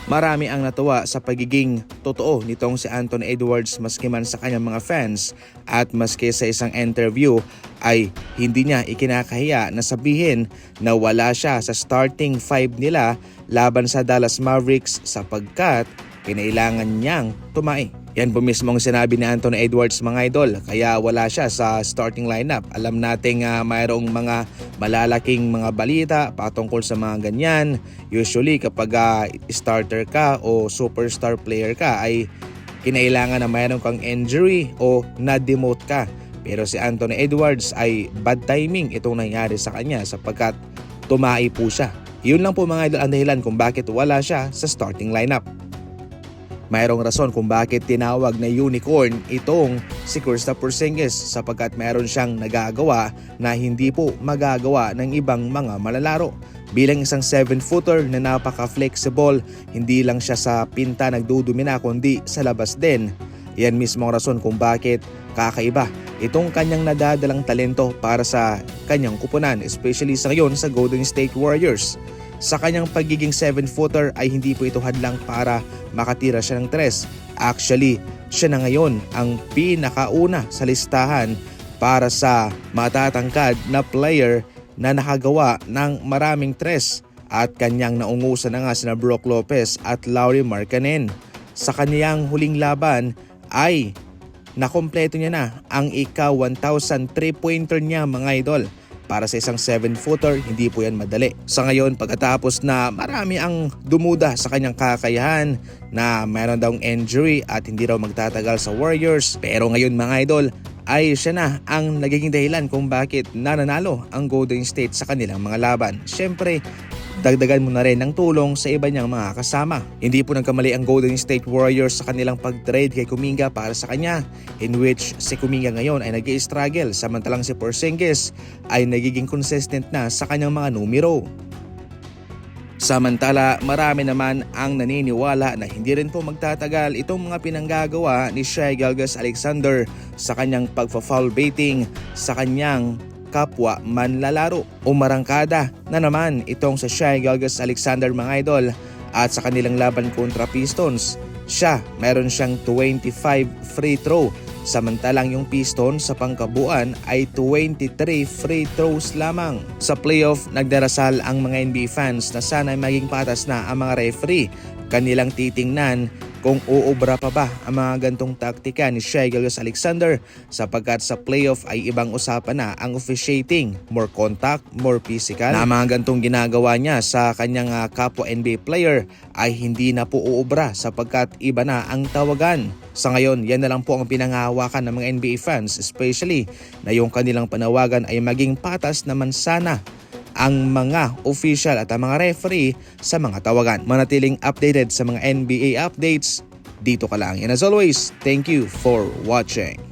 Marami ang natuwa sa pagiging totoo nitong si Anthony Edwards maski man sa kanyang mga fans at maski sa isang interview ay hindi niya ikinakahiya na sabihin na wala siya sa starting 5 nila laban sa Dallas Mavericks sapagkat kinailangan niyang tumai. Yan po mismo ang sinabi ni Anthony Edwards mga idol, kaya wala siya sa starting lineup. Alam nating mayroong mga malalaking mga balita patungkol sa mga ganyan. Usually kapag starter ka o superstar player ka ay kinailangan na mayroon kang injury o na-demote ka. Pero si Anthony Edwards ay bad timing itong nangyari sa kanya sapagkat tumai po siya. Yun lang po mga idol ang dahilan kung bakit wala siya sa starting lineup. Mayroong rason kung bakit tinawag na unicorn itong si Kristaps Porzingis sapagkat mayroon siyang nagagawa na hindi po magagawa ng ibang mga malalaro. Bilang isang 7-footer na napaka-flexible, hindi lang siya sa pinta nagdudumina kundi sa labas din. Yan mismo ang rason kung bakit kakaiba itong kanyang nadadalang talento para sa kanyang kupunan, especially sa ngayon sa Golden State Warriors. Sa kanyang pagiging 7-footer ay hindi po ito hadlang para makatira siya ng 3. Actually, siya na ngayon ang pinakauna sa listahan para sa matatangkad na player na nakagawa ng maraming 3 at kanyang naungusan na nga sina Brook Lopez at Lauri Markkanen. Sa kaniyang huling laban ay nakompleto niya na ang ika-1,000 3-pointer niya mga idol. Para sa isang 7-footer, hindi po yan madali. Sa ngayon, pagkatapos na marami ang dumuda sa kanyang kakayahan na mayroon daw injury at hindi raw magtatagal sa Warriors. Pero ngayon mga idol, ay siya na ang nagiging dahilan kung bakit nananalo ang Golden State sa kanilang mga laban. Siyempre, dagdagan mo na rin ng tulong sa iba niyang mga kasama. Hindi po nagkamali ang Golden State Warriors sa kanilang pag-trade kay Kuminga para sa kanya, in which si Kuminga ngayon ay nag-i-struggle samantalang si Porzingis ay nagiging consistent na sa kanyang mga numero. Samantala, marami naman ang naniniwala na hindi rin po magtatagal itong mga pinanggagawa ni Shai Gilgeous-Alexander sa kanyang pagfa-foul baiting sa kanyang kapwa manlalaro. Umarangkada na naman itong sa Shai Gilgeous-Alexander mga idol at sa kanilang laban kontra Pistons. Meron siyang 25 free throw samantalang yung Pistons sa pangkabuuan ay 23 free throws lamang. Sa playoff, nagdarasal ang mga NBA fans na sana maging patas na ang mga referee. Kanilang titingnan kung uubra pa ba ang mga gantong taktika ni Shai Gilgeous-Alexander sapagkat sa playoff ay ibang usapan na ang officiating, more contact, more physical. Na mga gantong ginagawa niya sa kanyang kapwa NBA player ay hindi na po uubra sapagkat iba na ang tawagan. Sa ngayon, yan na lang po ang pinangahawakan ng mga NBA fans, especially na yung kanilang panawagan ay maging patas naman sana ang mga official at ang mga referee sa mga tawagan. Manatiling updated sa mga NBA updates, dito ka lang. And as always, thank you for watching.